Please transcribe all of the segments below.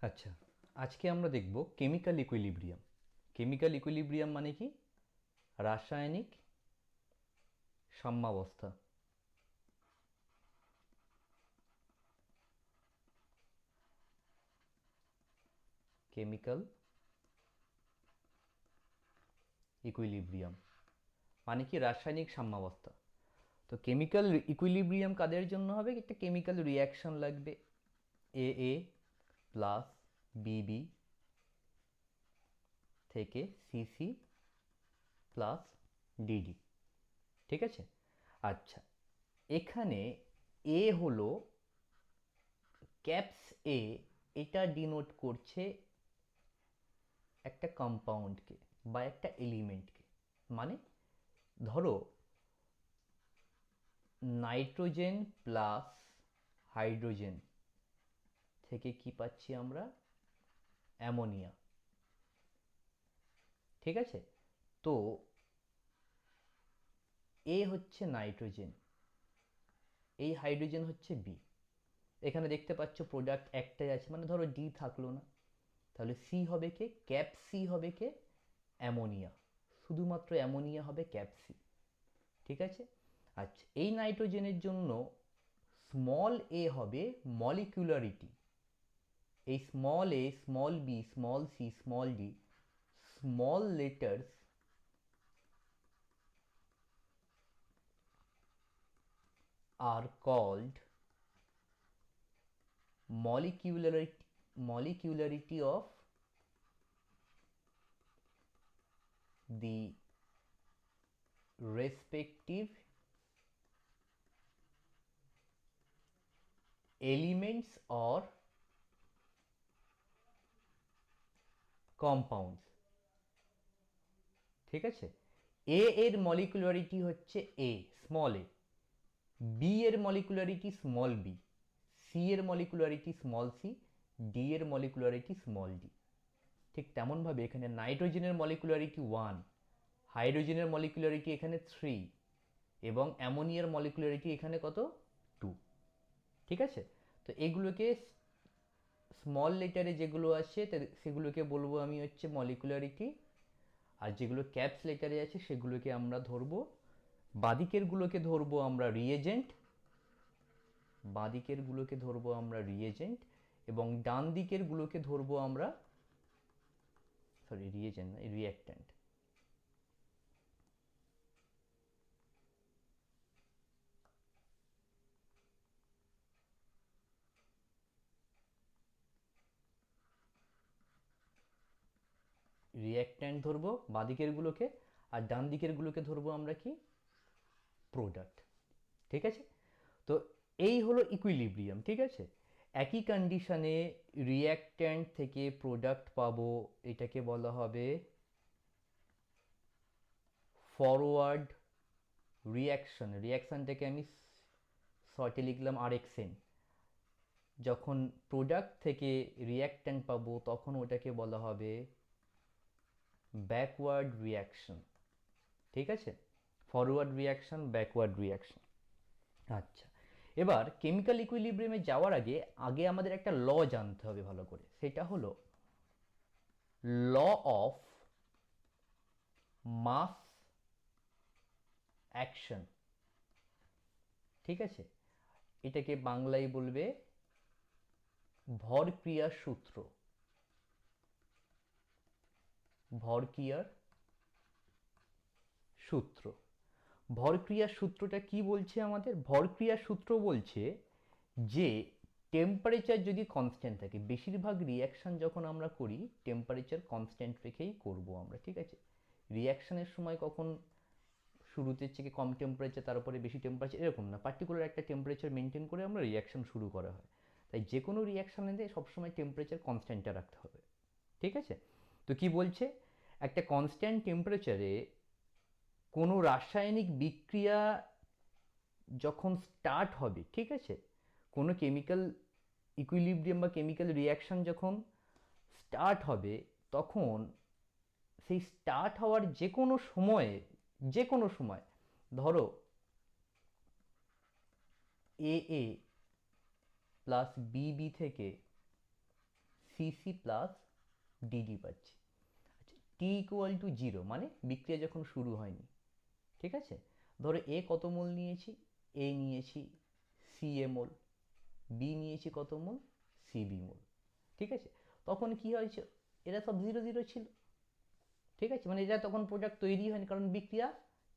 আচ্ছা, আজকে আমরা দেখব কেমিক্যাল ইকুইলিব্রিয়াম। কেমিক্যাল ইকুইলিব্রিয়াম মানে কি? রাসায়নিক সাম্যাবস্থা। কেমিক্যাল ইকুইলিব্রিয়াম মানে কি? রাসায়নিক সাম্যাবস্থা। তো কেমিক্যাল ইকুইলিব্রিয়াম কাদের জন্য হবে? একটা কেমিক্যাল রিয়াকশন লাগবে, এ এ প্লাস বিবি থেকে সিসি প্লাস ডিডি। ঠিক আছে? আচ্ছা, এখানে এ হলো ক্যাপস এ, এটা ডিনোট করছে একটা কম্পাউন্ডকে বা একটা এলিমেন্টকে। মানে ধরো নাইট্রোজেন প্লাস হাইড্রোজেন থেকে কি পাচ্ছি আমরা? অ্যামোনিয়া। ঠিক আছে? তো এ হচ্ছে নাইট্রোজেন, এই হাইড্রোজেন হচ্ছে বি। এখানে দেখতে পাচ্ছ প্রোডাক্ট একটাই আছে, মানে ধরো ডি থাকলো না, তাহলে সি হবে কে? ক্যাপ সি হবে কে? অ্যামোনিয়া। শুধুমাত্র অ্যামোনিয়া হবে ক্যাপ সি। ঠিক আছে? আচ্ছা, এই নাইট্রোজেনের জন্য স্মল এ হবে মলিকুলারিটি। এই small a, small b, small c, small d, small letters are called molecularity of the respective elements or compounds। ঠিক আছে? এ এর মলিকুলারিটি হচ্ছে এ, স্মল এ। বি এর মলিকুলারিটি স্মল বি, সি এর মলিকুলারিটি স্মল সি, ডি এর মলিকুলারিটি স্মল ডি। ঠিক তেমনভাবে এখানে নাইট্রোজেনের মলিকুলারিটি 1, হাইড্রোজেনের মলিকুলারিটি এখানে 3 এবং অ্যামোনিয়ার মলিকুলারিটি এখানে কত? 2। ঠিক আছে? তো এগুলোকে স্মল লেটারে যেগুলো আছে সেগুলোকে বলবো আমি হচ্ছে মলিকুলারিটি, আর যেগুলো ক্যাপস লেটারে আছে সেগুলোকে আমরা ধরবো, বাদিকেরগুলোকে ধরবো আমরা রিয়েজেন্ট, বাদিকেরগুলোকে ধরবো আমরা রিয়েজেন্ট, এবং ডান দিকেরগুলোকে ধরবো আমরা, সরি রিয়েজেন্ট না, রিঅ্যাক্ট্যান্ট। রিঅ্যাক্ট্যান্ট ধরবো বাদিকেরগুলোকে, আর ডান দিকেরগুলোকে ধরবো আমরা কি? প্রোডাক্ট। ঠিক আছে? তো এই হলো ইকুইলিব্রিয়াম। ঠিক আছে? একই কন্ডিশনে রিঅ্যাক্ট্যান্ট থেকে প্রোডাক্ট পাবো, এটাকে বলা হবে ফরওয়ার্ড রিঅ্যাকশন। রিঅ্যাকশনটাকে আমি শর্টে লিখলাম আরএক্সএন। যখন প্রোডাক্ট থেকে রিঅ্যাক্ট্যান্ট পাবো তখন ওটাকে বলা হবে ব্যাকওয়ার্ড রিঅ্যাকশন। ঠিক আছে? Forward reaction, backward reaction. আচ্ছা, এবার কেমিক্যাল ইকুইলিব্রিয়ামে যাওয়ার আগে আগে আমাদের একটা ল জানতে হবে ভালো করে। সেটা হলো ল অফ মাস অ্যাকশন। ঠিক আছে? এটাকে বাংলায় বলবে ভরক্রিয়ার সূত্র। ভরক্রিয়ার সূত্র। ভরক্রিয়ার সূত্রটা কি বলছে আমাদের? ভরক্রিয়ার সূত্র বলছে যে টেম্পারেচার যদি কনস্ট্যান্ট থাকে, বেশিরভাগ রিয়াকশন যখন আমরা করি টেম্পারেচার কনস্ট্যান্ট রেখেই করব আমরা। ঠিক আছে? রিয়াকশনের সময় কখন শুরুতে থেকে কম টেম্পারেচার, তারপরে বেশি টেম্পারেচার, এরকম না, পার্টিকুলার একটা টেম্পারেচার মেনটেন করে আমরা রিয়াকশন শুরু করা হয়। তাই যে কোনো রিয়াকশানে সবসময় টেম্পারেচার কনস্ট্যান্টটা রাখতে হবে। ঠিক আছে? তো কি বলছে? একটা কনস্ট্যান্ট টেম্পারেচারে কোনো রাসায়নিক বিক্রিয়া যখন স্টার্ট হবে, ঠিক আছে, কোনো কেমিক্যাল ইকুইলিব্রিয়াম বা কেমিক্যাল রিয়াকশন যখন স্টার্ট হবে, তখন সেই স্টার্ট হওয়ার যে কোনো সময়ে, যে কোনো সময়, ধরো এ এ প্লাস বিবি থেকে সিসি প্লাস ডিডি পাচ্ছি। আচ্ছা, টি ইকুয়াল টু জিরো মানে বিক্রিয়া যখন শুরু হয়নি, ঠিক আছে। ধরো এ কত মোল নিয়েছি, এ নিয়েছি সি এ মোল, বি নিয়েছি কত মোল, সি বি মোল, ঠিক আছে। তখন কি হয়েছে, এরা সব জিরো জিরো ছিল, ঠিক আছে, মানে এটা তখন প্রোডাক্ট তৈরি হয়নি কারণ বিক্রিয়া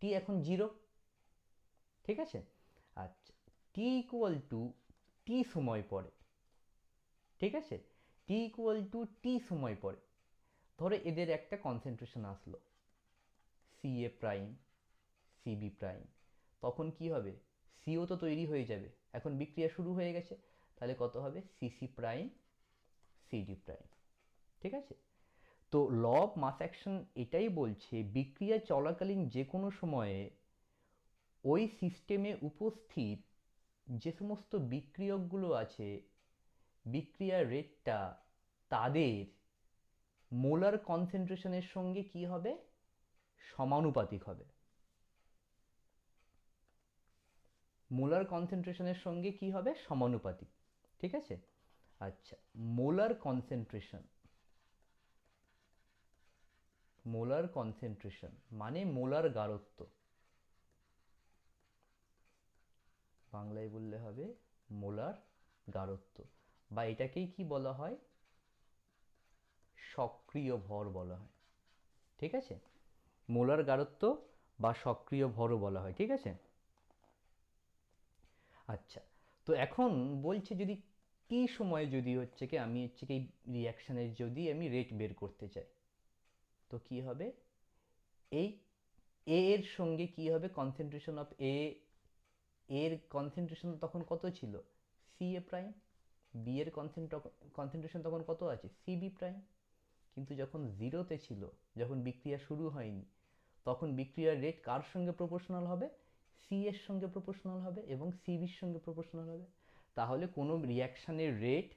টি এখন জিরো, ঠিক আছে। আচ্ছা, টি ইকুয়াল টু টি সময় পরে, ঠিক আছে, টি ইকুয়াল টু টি সময় পরে ধরো এদের একটা কনসেন্ট্রেশন আসলো সি এ প্রাইম সি বি প্রাইম, তখন কি হবে, সিও তো তৈরি হয়ে যাবে, এখন বিক্রিয়া শুরু হয়ে গেছে, তাহলে কত হবে সিসি প্রাইম সিডি প্রাইম, ঠিক আছে। তো ল অফ মাস অ্যাকশন এটাই বলছে বিক্রিয়া চলাকালীন যে কোনো সময়ে ওই সিস্টেমে উপস্থিত যে সমস্ত বিক্রিয়কগুলো আছে বিক্রিয়ার রেটটা তাদের মোলার কনসেন্ট্রেশনের সঙ্গে কি হবে, সমানুপাতিক হবে। মোলার কনসেন্ট্রেশনের সঙ্গে কি হবে, সমানুপাতিক, ঠিক আছে। আচ্ছা, মোলার কনসেন্ট্রেশন, মোলার কনসেন্ট্রেশন মানে মোলার গারত্ব, বাংলায় বললে হবে মোলার গারত্ব, বা এটাকেই কি বলা হয়, সক্রিয় ভর বলা হয়, ঠিক আছে। মোলার গারত্ব বা সক্রিয় ভরও বলা হয়, ঠিক আছে। আচ্ছা, তো এখন বলছে যদি টি সময়ে যদি হচ্ছে কি আমি হচ্ছে কি রিয়াকশানের যদি আমি রেট বের করতে চাই, তো কি হবে, এই এ এর সঙ্গে কি হবে কনসেন্ট্রেশন অফ এ, এর কনসেন্ট্রেশন তখন কত ছিল সি এ প্রাইম, বি এর কনসেন্ট্রেশন তখন কত আছে সি বি প্রাইম, কিন্তু যখন জিরোতে ছিল, যখন বিক্রিয়া শুরু হয়নি, তখন বিক্রিয়ার রেট কার সঙ্গে প্রপোর্শনাল হবে, সি এর সঙ্গে প্রপোর্শনাল হবে এবং সি বির সঙ্গে প্রপোর্শনাল হবে। তাহলে কোনো রিয়াকশানের রেট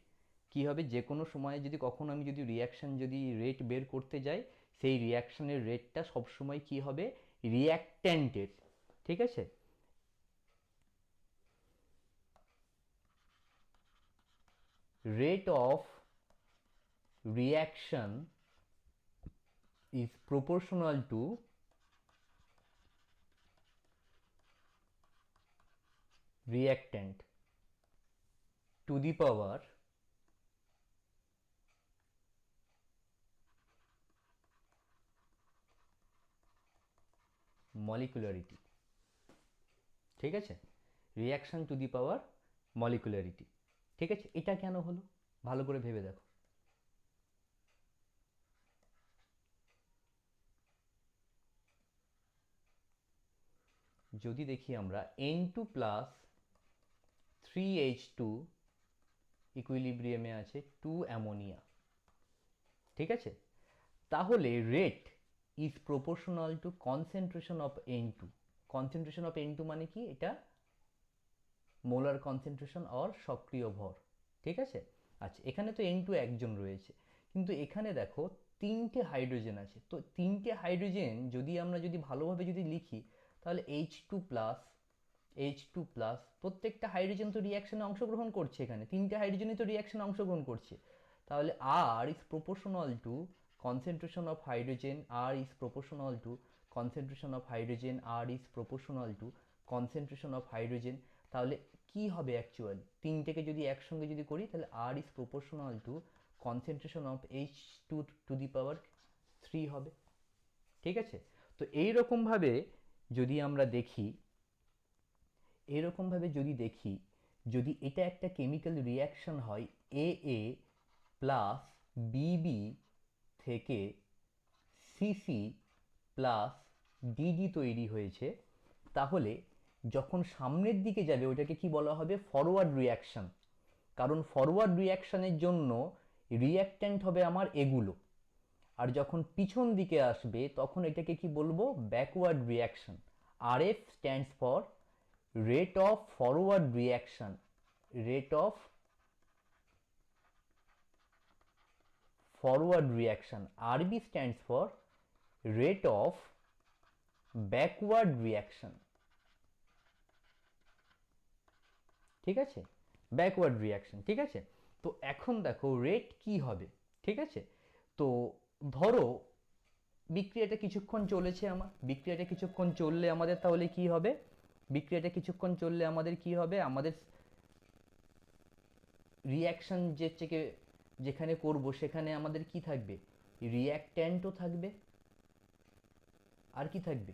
কি হবে, যে কোনো সময়ে যদি কখনো আমি যদি রিয়াকশান যদি রেট বের করতে যাই, সেই রিয়াকশানের রেটটা সবসময় কি হবে, রিয়াক্ট্যান্টের, ঠিক আছে, rate of reaction is proportional to reactant to the power molecularity, ঠিক আছে, রিয়াকশন টু দি পাওয়ার মলিকুলারিটি, ঠিক আছে। এটা কেন হলো ভালো করে ভেবে দেখো, যদি দেখি আমরা N2 প্লাস 3H2 ইকুইলিব্রিয়ামে আছে 2 অ্যামোনিয়া, ঠিক আছে, তাহলে rate is proportional to concentration of N2, concentration of N2 মানে কি, এটা মোলার কনসেন্ট্রেশন অর সক্রিয় ভর, ঠিক আছে। আচ্ছা, এখানে তো N2 একজন রয়েছে, কিন্তু এখানে দেখো তিনটে হাইড্রোজেন আছে, তো তিনটে হাইড্রোজেন যদি আমরা যদি ভালোভাবে যদি লিখি, তাহলে H2 প্লাস H2 প্লাস প্রত্যেকটা হাইড্রোজেন তো রিয়াকশনে অংশগ্রহণ করছে, এখানে তিনটে হাইড্রোজেনই তো রিয়াকশনে অংশগ্রহণ করছে, তাহলে R is proportional two concentration of hydrogen, R is proportional to concentration of hydrogen, R is proportional to concentration of hydrogen, তাহলে কি হবে অ্যাকচুয়ালি, তিনটেকে যদি একসঙ্গে যদি করি তাহলে R is proportional to concentration of H2 to the power 3 হবে, ঠিক আছে। তো এইরকমভাবে যদি আমরা দেখি, এরকমভাবে যদি দেখি, যদি এটা একটা কেমিক্যাল রিয়াকশন হয় এ এ প্লাস বিবি থেকে সিসি প্লাস ডিডি তৈরি হয়েছে, তাহলে যখন সামনের দিকে যাবে ওটাকে কি বলা হবে, ফরওয়ার্ড রিয়াকশন, কারণ ফরওয়ার্ড রিয়াকশনের জন্য রিয়াক্ট্যান্ট হবে আমার এগুলো, আর যখন পিছন দিকে আসবে তখন এটাকে কি বলবো, backward reaction. R F stands for rate of forward reaction, rate of forward reaction, RB stands for rate of backward reaction, ঠিক আছে, ব্যাকওয়ার্ড রিয়াকশন, ঠিক আছে। তো এখন দেখো রেট কি হবে, ঠিক আছে। তো ধরো বিক্রিয়াটা কিছুক্ষণ চলেছে, বিক্রিয়াটা কিছুক্ষণ চললে আমাদের তাহলে কি হবে, বিক্রিয়াটা কিছুক্ষণ চললে আমাদের কি হবে, আমাদের রিয়াকশন যেখানে করব সেখানে আমাদের কি থাকবে, রিয়াক্ট্যান্টও থাকবে, আর কি থাকবে,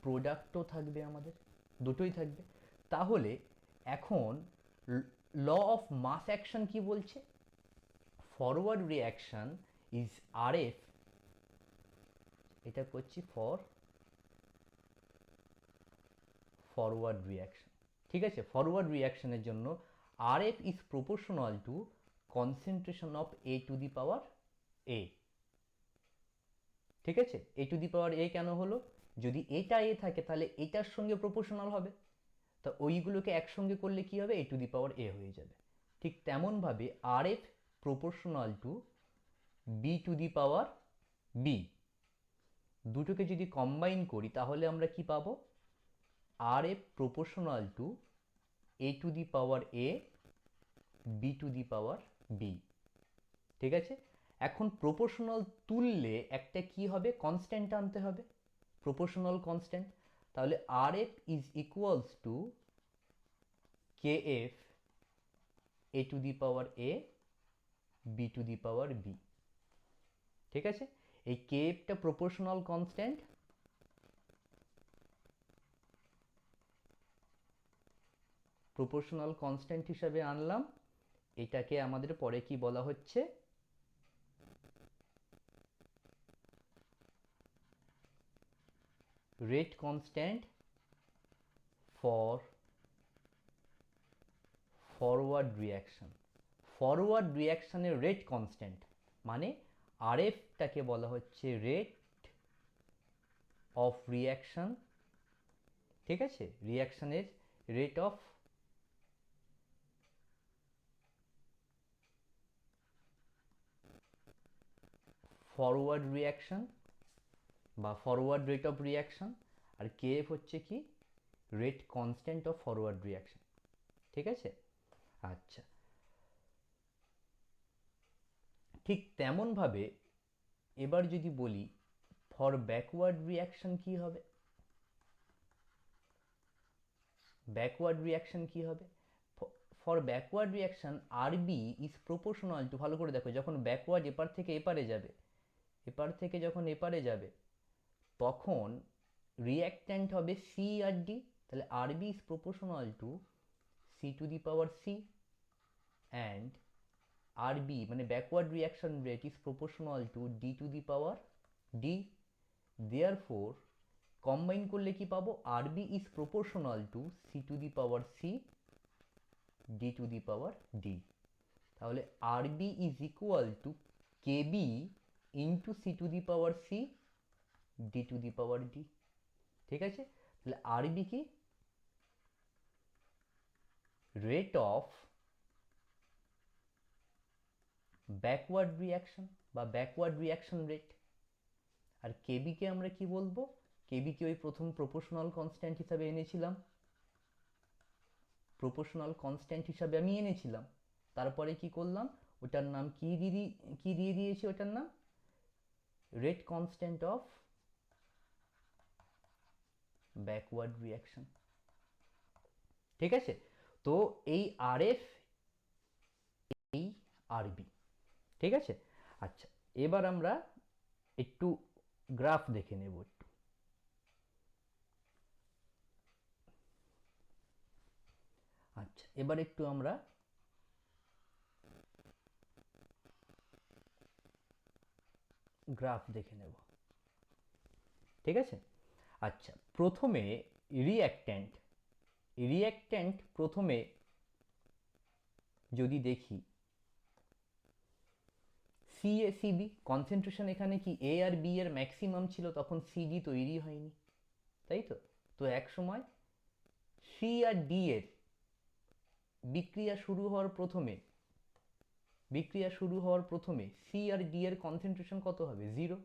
প্রোডাক্টও থাকবে, আমাদের দুটোই থাকবে। তাহলে এখন ল অফ মাস অ্যাকশন কি বলছে, forward reaction is R F, এটা করছি ফর ফরওয়ার্ড রিয়াকশন, ঠিক আছে। ফরওয়ার্ড রিয়াকশনের জন্য R F is proportional to concentration of A to the power A, ঠিক আছে। এ টু দি পাওয়ার এ কেন হলো, যদি এটা এ থাকে তাহলে এটার সঙ্গে প্রপোর্শনাল হবে, তা ওইগুলোকে একসঙ্গে করলে কি হবে, এ টু দি পাওয়ার এ হয়ে যাবে। ঠিক তেমনভাবে R F proportional to B to the power B, দুটোকে যদি কম্বাইন করি তাহলে আমরা কি পাবো, R F proportional to A to the power A B to the power B, ঠিক আছে। এখন প্রপোর্শনাল তুললে একটা কি হবে, কনস্ট্যান্ট আনতে হবে, প্রপোর্শনাল কনস্ট্যান্ট। তাহলে R F is equals to K F A to the power A B to the power B, ঠিক আছে। এই কে এফটা প্রপোর্শনাল কনস্ট্যান্ট, প্রপোর্শনাল কনস্ট্যান্ট হিসাবে আনলাম, এটাকে আমাদের পরে কি বলা হচ্ছে, রেট কনস্ট্যান্ট ফর ফরওয়ার্ড রিয়াকশন। ফরওয়ার্ড রিয়াকশনের রেট কনস্ট্যান্ট মানে আর এফটাকে বলা হচ্ছে রেট অফ রিয়াকশন, ঠিক আছে, রিয়াকশনের রেট অফ ফরওয়ার্ড রিয়াকশন বা ফরওয়ার্ড রেট অফ রিয়াকশন, আর কে এফ হচ্ছে কি, rate constant of forward reaction, ঠিক আছে। আচ্ছা, ঠিক তেমনভাবে এবার যদি বলি ফর ব্যাকওয়ার্ড রিয়াকশন কি হবে, ব্যাকওয়ার্ড রিয়াকশন কি হবে, for backward reaction R B is proportional to, ভালো করে দেখো, যখন ব্যাকওয়ার্ড এপার থেকে এপারে যাবে, এপার থেকে যখন এপারে যাবে তখন রিয়াক্ট্যান্ট হবে সি আর ডি, তাহলে R B is proportional to C to the power C and R B মানে backward reaction rate is proportional to D to the power D, therefore combine করলে কি পাবো, R B is proportional to C to the power C D to the power D, তাহলে R B is equal to K B into C to the power C D to the power D, ঠিক আছে। তাহলে R B কি, rate of backward reaction বা backward reaction rate, আর কেবি কে আমরা কি বলবো, কেবি কে ওই প্রথম প্রপোর্শনাল কনস্ট্যান্ট হিসাবে এনেছিলাম, প্রপোর্শনাল কনস্ট্যান্ট হিসাবে আমি এনেছিলাম, তারপরে কি করলাম, ওটার নাম কি দিয়ে দিয়েছি, ওটার নাম rate constant of backward reaction, ঠিক আছে। তো এই আর এফ, এই আর বি, ঠিক আছে। আচ্ছা, এবার আমরা একটু গ্রাফ দেখে নেব একটু। আচ্ছা, এবার একটু আমরা গ্রাফ দেখে নেব, ঠিক আছে। আচ্ছা, প্রথমে রিঅ্যাক্ট্যান্ট, রিঅ্যাক্ট্যান্ট প্রথমে যদি দেখি C A C B, concentration এখানে কি এ আর বি এর ম্যাক্সিমাম ছিল, তখন সিডি তৈরি হয়নি, তাই তো। তো এক সময় সি আর ডি এর বিক্রিয়া শুরু হওয়ার প্রথমে, বিক্রিয়া শুরু হওয়ার প্রথমে সি আর ডি এর কনসেন্ট্রেশন কত হবে, জিরো,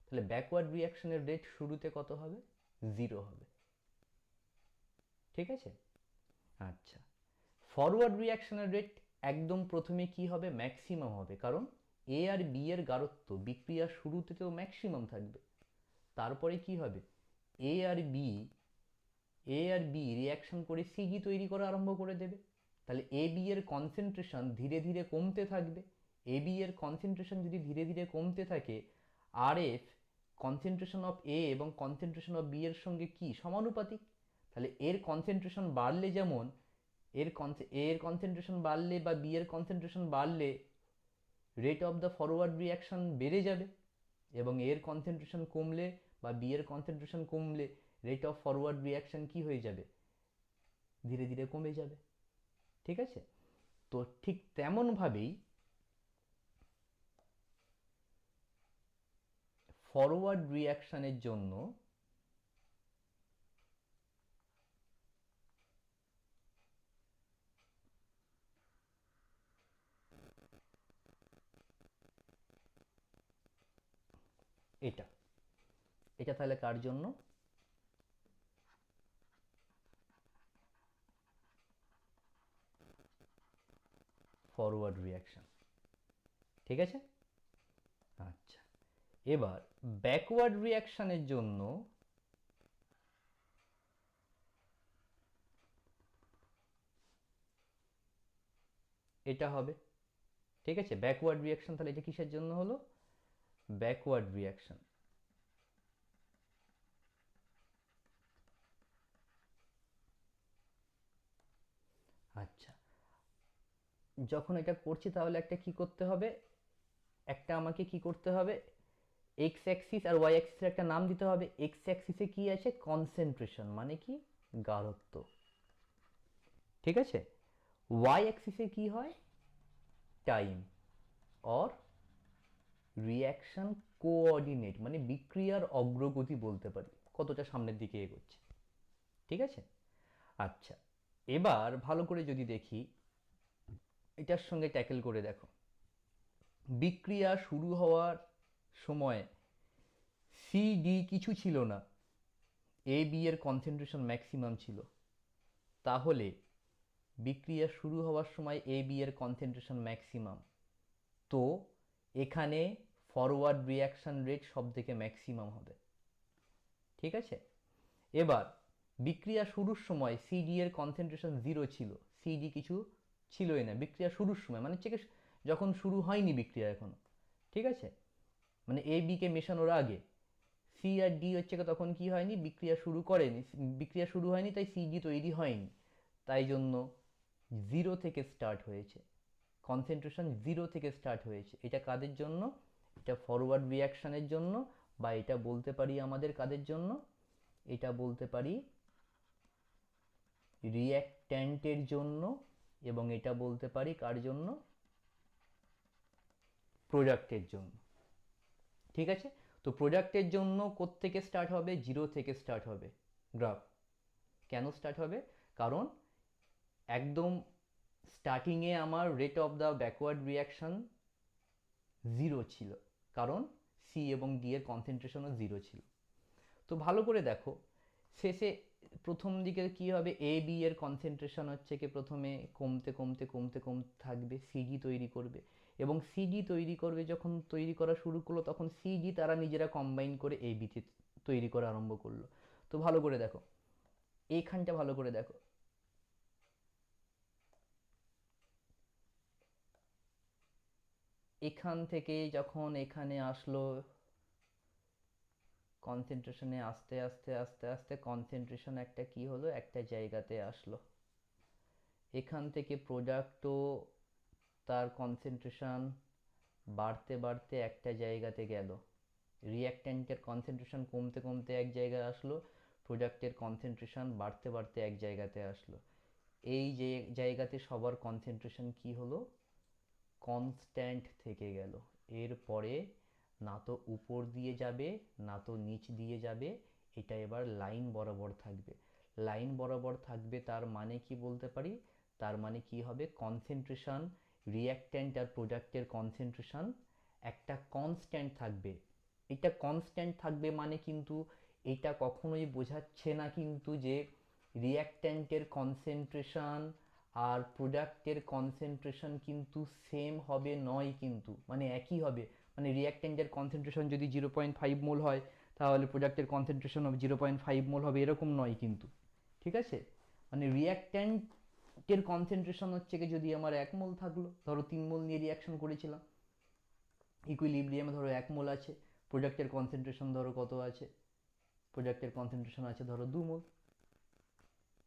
তাহলে ব্যাকওয়ার্ড রিয়াকশনের রেট শুরুতে কত হবে, জিরো হবে, ঠিক আছে। আচ্ছা, ফরওয়ার্ড রিয়াকশনের রেট একদম প্রথমে কি হবে, ম্যাক্সিমাম হবে, কারণ এ আর বি এর গাঢ়ত্ব বিক্রিয়ার শুরুতে তো ম্যাক্সিমাম থাকবে। তারপরে কি হবে, এ আর বি রিয়াকশন করে সিজি তৈরি করা আরম্ভ করে দেবে। তাহলে এ বি এর কনসেন্ট্রেশন ধীরে ধীরে কমতে থাকবে। এ বি এর কনসেন্ট্রেশন যদি ধীরে ধীরে কমতে থাকে, আর এফ কনসেন্ট্রেশন অফ এ এবং কনসেন্ট্রেশন অফ বি এর সঙ্গে কি সমানুপাতিক। তাহলে এর কনসেন্ট্রেশন বাড়লে যেমন এর কনসেন্ট্রেশন বাড়লে বা বি এর কনসেন্ট্রেশন বাড়লে rate of the forward reaction বেড়ে যাবে, এবং এর কনসেন্ট্রেশন কমলে বা বি এর কনসেন্ট্রেশন কমলে রেট অফ ফরওয়ার্ড রিয়াকশন কি হয়ে যাবে, ধীরে ধীরে কমে যাবে। ঠিক আছে, তো ঠিক তেমনভাবেই ফরওয়ার্ড রিয়াকশনের জন্য এটা এটা তাহলে কার জন্য, ফরওয়ার্ড রিয়াকশন। ঠিক আছে, আচ্ছা, এবার ব্যাকওয়ার্ড রিয়াকশনের জন্য এটা হবে। ঠিক আছে, ব্যাকওয়ার্ড রিয়াকশন, তাহলে এটা কিসের জন্য হলো, ব্যাকওয়ার্ড রিয়াকশন। আচ্ছা, যখন এটা করছি তাহলে একটা কি করতে হবে, একটা আমাকে কি করতে হবে, এক্স অ্যাক্সিস আর ওয়াই অ্যাক্সিসের একটা নাম দিতে হবে। এক্স অ্যাক্সিসে কি আছে, কনসেন্ট্রেশন মানে কি, গাঢ়ত্ব। ঠিক আছে, ওয়াই অ্যাক্সিসে কি হয়, টাইম অর রিয়াকশন কোঅর্ডিনেট, মানে বিক্রিয়ার অগ্রগতি বলতে পারি, কতটা সামনের দিকে এগোচ্ছে। ঠিক আছে, আচ্ছা, এবার ভালো করে যদি দেখি, এটার সঙ্গে ট্যাকেল করে দেখো। বিক্রিয়া শুরু হওয়ার সময় সি ডি কিছু ছিল না, এ বি এর কনসেন্ট্রেশন ম্যাক্সিমাম ছিল। তাহলে বিক্রিয়া শুরু হওয়ার সময় এ বি এর কনসেন্ট্রেশন ম্যাক্সিমাম, তো এখানে ফরওয়ার্ড রিয়াকশন রেট সব থেকে ম্যাক্সিমাম হবে। ঠিক আছে, এবার বিক্রিয়া শুরুর সময় সিডি এর কনসেন্ট্রেশন জিরো ছিল, সিডি কিছু ছিলই না বিক্রিয়া শুরুর সময়, মানে হচ্ছে যখন শুরু হয়নি বিক্রিয়া এখনো। ঠিক আছে, মানে এ বি কে মেশানোর আগে সি আর ডি হচ্ছে তখন কি হয়নি, বিক্রিয়া শুরু করেনি, বিক্রিয়া শুরু হয়নি, তাই সিডি তৈরি হয়নি। তাই জন্য জিরো থেকে স্টার্ট হয়েছে, কনসেন্ট্রেশন জিরো থেকে স্টার্ট হয়েছে। এটা কাদের জন্য, এটা ফরওয়ার্ড রিয়াকশনের জন্য, বা এটা বলতে পারি আমাদের কাদের জন্য, এটা বলতে পারি রিয়্যাকট্যান্টের জন্য, এবং এটা বলতে পারি কার জন্য, প্রোডাক্টের জন্য। ঠিক আছে, তো প্রোডাক্টের জন্য কোত্থেকে স্টার্ট হবে, জিরো থেকে স্টার্ট হবে গ্রাফ। কেন স্টার্ট হবে, কারণ একদম স্টার্টিংয়ে আমার rate of the backward reaction zero ছিল, কারণ সি এবং ডি এর কনসেন্ট্রেশনও জিরো ছিল। তো ভালো করে দেখো, শেষে প্রথম দিকে কি হবে, এ বি এর কনসেন্ট্রেশন হচ্ছে কি প্রথমে কমতে কমতে কমতে কমতে থাকবে, সিডি তৈরি করবে, এবং সিডি তৈরি করবে, যখন তৈরি করা শুরু করলো তখন সিডি তারা নিজেরা কম্বাইন করে এ বিতে তৈরি করা আরম্ভ করলো। তো ভালো করে দেখো, এইখানটা ভালো করে দেখো, এখান থেকে যখন এখানে আসলো, কনসেন্ট্রেশনে আস্তে আস্তে আস্তে আস্তে কনসেন্ট্রেশন একটা কি হলো, একটা জায়গাতে আসলো। এখান থেকে প্রোডাক্টও তার কনসেন্ট্রেশন বাড়তে বাড়তে একটা জায়গাতে গেল, রিঅ্যাকট্যান্টের কনসেন্ট্রেশন কমতে কমতে এক জায়গায় আসলো, প্রোডাক্টের কনসেন্ট্রেশন বাড়তে বাড়তে এক জায়গাতে আসলো। এই যে জায়গাতে সবার কনসেন্ট্রেশন কি হলো, কনস্ট্যান্ট থেকে গেল। এরপরে না তো উপর দিয়ে যাবে না তো নিচ দিয়ে যাবে, এটা এবার লাইন বরাবর থাকবে। লাইন বরাবর থাকবে তার মানে কি বলতে পারি, তার মানে কি হবে, কনসেন্ট্রেশন, রিঅ্যাকট্যান্ট আর প্রোডাক্টের কনসেন্ট্রেশন একটা কনস্ট্যান্ট থাকবে। এটা কনস্ট্যান্ট থাকবে মানে কিন্তু এটা কখনোই বোঝাচ্ছে না কিন্তু যে রিঅ্যাকট্যান্টের কনসেন্ট্রেশন আর প্রোডাক্টের কনসেন্ট্রেশন কিন্তু সেম হবে নয়, কিন্তু মানে একই হবে। মানে রিয়াক্ট্যান্টের কনসেন্ট্রেশন যদি 0.5 মোল হয়, তাহলে প্রোডাক্টের কনসেন্ট্রেশন হবে 0.5 মোল হবে, এরকম নয় কিন্তু। ঠিক আছে? মানে রিয়াক্ট্যান্টের কনসেন্ট্রেশন হচ্ছে কি, যদি আমার 1 মোল থাকলো, ধরো 3 মোল নিয়ে রিয়াকশন করেছিলাম, ইকুইলিব্রিয়ামে ধরো 1 মোল আছে, প্রোডাক্টের কনসেন্ট্রেশন ধরো কত আছে, প্রোডাক্টের কনসেন্ট্রেশন আছে ধরো 2 মোল।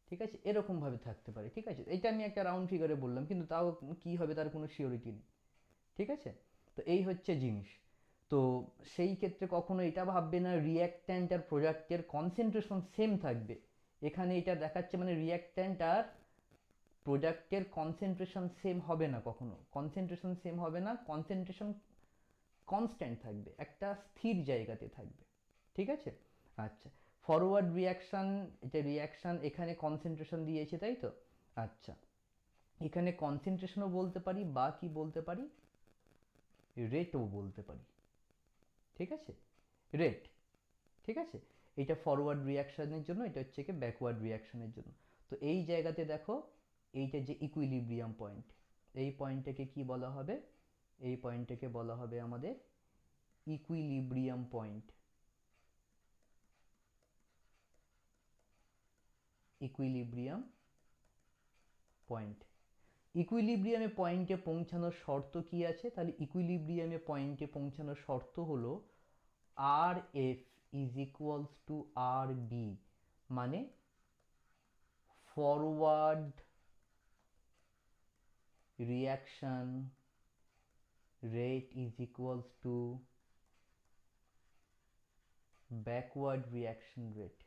ঠিক আছে? এরকমভাবে থাকতে পারে। ঠিক আছে? এটা আমি একটা রাউন্ড ফিগারে বললাম, কিন্তু তাও কি হবে তার কোনো শিওরিটি নেই। ঠিক আছে? তো এই হচ্ছে জিনিস। তো সেই ক্ষেত্রে কখনো এটা ভাববে না রিয়াক্ট্যান্ট আর প্রোডাক্টের কনসেন্ট্রেশন সেম থাকবে। এখানে এটা দেখাচ্ছে মানে রিয়াক্ট্যান্ট আর প্রোডাক্টের কনসেন্ট্রেশন সেম হবে না, কখনো কনসেন্ট্রেশন সেম হবে না, কনসেন্ট্রেশন কনস্ট্যান্ট থাকবে, একটা স্থির জায়গাতে থাকবে। ঠিক আছে? আচ্ছা, ফরওয়ার্ড রিয়াকশান, এটা রিয়াকশান, এখানে কনসেন্ট্রেশন দিয়েছে তাই তো। আচ্ছা, এখানে কনসেন্ট্রেশনও বলতে পারি বা কি বলতে পারি, রেটও বলতে পারি। ঠিক আছে? রেট। ঠিক আছে? এটা ফরওয়ার্ড রিয়াকশানের জন্য, এটা হচ্ছে কি ব্যাকওয়ার্ড রিয়াকশানের জন্য। তো এই জায়গাতে দেখো, এইটা যে ইকুইলিব্রিয়াম পয়েন্ট, এই পয়েন্টটাকে কি বলা হবে, এই পয়েন্টটাকে বলা হবে আমাদের ইকুইলিব্রিয়াম পয়েন্ট। Equilibrium point. ইকুইলিব্রিয়ামে পয়েন্টে পৌঁছানোর শর্ত কি আছে, তাহলে ইকুইলিব্রিয়ামে পয়েন্টে পৌঁছানোর শর্ত হলো R F is equals to R B, মানে forward reaction rate is equals to backward reaction rate.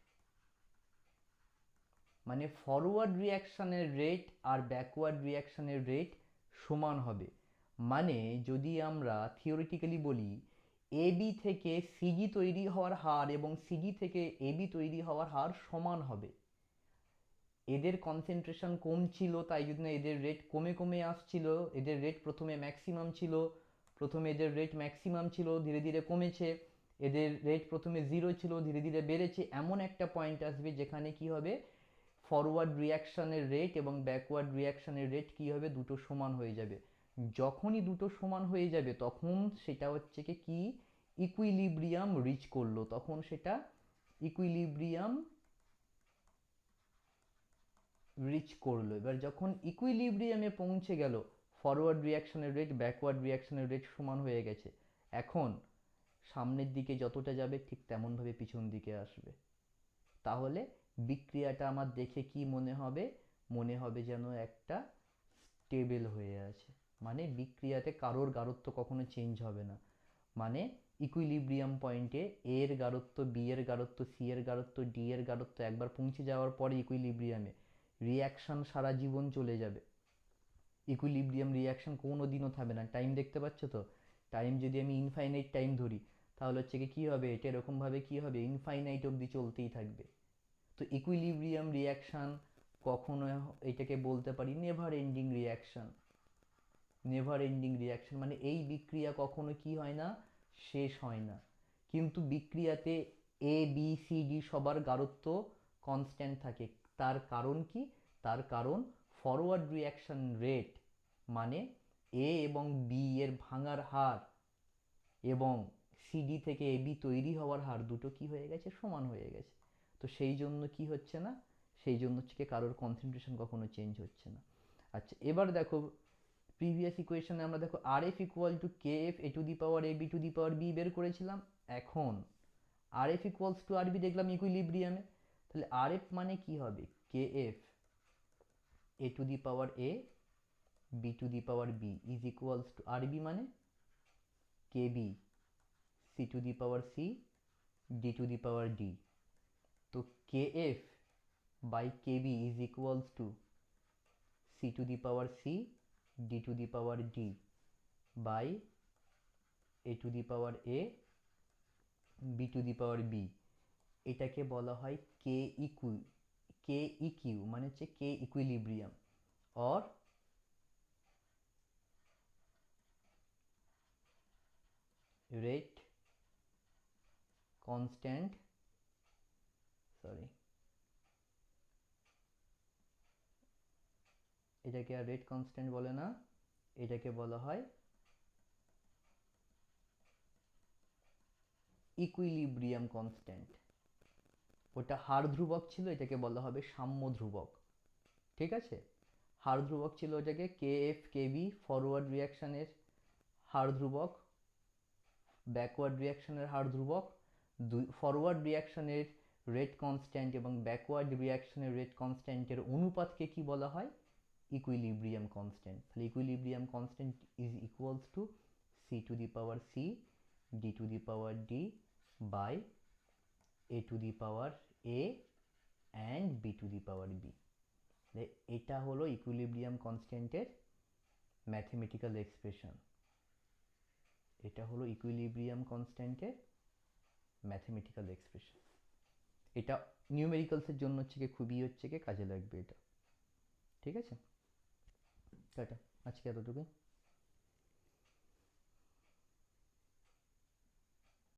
মানে ফরওয়ার্ড রিয়াকশনের রেট আর ব্যাকওয়ার্ড রিয়াকশনের রেট সমান হবে। মানে যদি আমরা থিওরিটিক্যালি বলি, এবি থেকে সিজি তৈরি হওয়ার হার এবং সিজি থেকে এবি তৈরি হওয়ার হার সমান হবে। এদের কনসেন্ট্রেশন কম ছিল, তাই জন্য এদের রেট কমে কমে আসছিল। এদের রেট প্রথমে ম্যাক্সিমাম ছিল, প্রথমে এদের রেট ম্যাক্সিমাম ছিল, ধীরে ধীরে কমেছে। এদের রেট প্রথমে 0 ছিল, ধীরে ধীরে বেড়েছে। এমন একটা পয়েন্ট আসবে যেখানে কি হবে, ফরওয়ার্ড রিয়াকশনের রেট এবং ব্যাকওয়ার্ড রিয়াকশনের রেট কি হবে, দুটো সমান হয়ে যাবে। যখনই দুটো সমান হয়ে যাবে, তখন সেটা হচ্ছে কি ইকুইলিব্রিয়াম রিচ করলো, তখন সেটা ইকুইলিব্রিয়াম রিচ করলো। এবার যখন ইকুইলিব্রিয়ামে পৌঁছে গেল, ফরওয়ার্ড রিয়াকশনের রেট ব্যাকওয়ার্ড রিয়াকশনের রেট সমান হয়ে গেছে, এখন সামনের দিকে যতটা যাবে ঠিক তেমনভাবে পিছন দিকে আসবে। তাহলে বিক্রিয়াটা আমার দেখে কি মনে হবে, মনে হবে যেন একটা স্টেবল হয়ে আছে। মানে বিক্রিয়াতে কারোর গাঢ়ত্ব কখনো চেঞ্জ হবে না। মানে ইকুইলিব্রিয়াম পয়েন্টে এ এর গাঢ়ত্ব, বি এর গাঢ়ত্ব, সি এর গাঢ়ত্ব, ডি এর গাঢ়ত্ব একবার পৌঁছে যাওয়ার পরে ইকুইলিব্রিয়ামে রিয়াকশন সারা জীবন চলে যাবে। ইকুইলিব্রিয়াম রিয়াকশন কোনো দিনও থামবে না। টাইম দেখতে পাচ্ছ তো, টাইম যদি আমি ইনফাইনাইট টাইম ধরি, তাহলে হচ্ছে কি হবে, এটা এরকমভাবে কি হবে, ইনফাইনাইট অবধি চলতেই থাকবে। তো ইকুইলিব্রিয়াম রিয়াকশন কখনো, এটাকে বলতে পারি never ending reaction. Never ending reaction মানে এই বিক্রিয়া কখনো কি হয় না, শেষ হয় না। কিন্তু বিক্রিয়াতে এ বি সি ডি সবার গাঢ়ত্ব কনস্ট্যান্ট থাকে। তার কারণ কি, তার কারণ ফরওয়ার্ড রিয়াকশন রেট, মানে এ এবং বি এর ভাঙার হার এবং সিডি থেকে এবি তৈরি হওয়ার হার দুটো কি হয়ে গেছে, সমান হয়ে গেছে। তো সেই জন্য কি হচ্ছে না, সেই জন্য হচ্ছে কারোর কনসেন্ট্রেশন কখনো চেঞ্জ হচ্ছে না। আচ্ছা, এবার দেখো প্রিভিয়াস ইকুয়েশনে আমরা দেখো R F equal to K F A to the power A B to the power B বের করেছিলাম। এখন R F equals to R B দেখলাম ইকুইলিব্রিয়ামে, তাহলে আর এফ মানে কি হবে, K F A to the power A B to the power B is equals to R B মানে K B C to the power C D to the power D. তো K F by K B is equals to C to the power C D to the power D by A to the power A B to the power B. এটাকে বলা হয় K eq, K eq মানে হচ্ছে K equilibrium or rate constant, sorry এটাকে আর rate constant বলে না, এটাকে বলা হয় ইকুইলিব্রিয়াম কনস্ট্যান্ট। ওটা হার ধ্রুবক ছিল, এটাকে বলা হবে সাম্য ধ্রুবক। ঠিক আছে, হার ধ্রুবক ছিল ওটাকে K F K B, forward রিয়াকশানের হার ধ্রুবক, ব্যাকওয়ার্ড রিয়াকশানের হার ধ্রুবক, ফরওয়ার্ড রিয়াকশানের রেট কনস্ট্যান্ট এবং ব্যাকওয়ার্ড রিয়াকশানের রেট কনস্ট্যান্টের অনুপাতকে কি বলা হয়? Equilibrium constant. তাহলে equilibrium constant is equals to C to the power C D to the power D by A to the power A and B to the power B. এটা হলো equilibrium কনস্ট্যান্টের mathematical expression. এটা হলো equilibrium কনস্ট্যান্টের mathematical expression. এটা নিউমেরিক্যালসের জন্য হচ্ছে কি খুবই হচ্ছে কি কাজে লাগবে এটা। ঠিক আছে, টাটা, আজকে এতটুকু।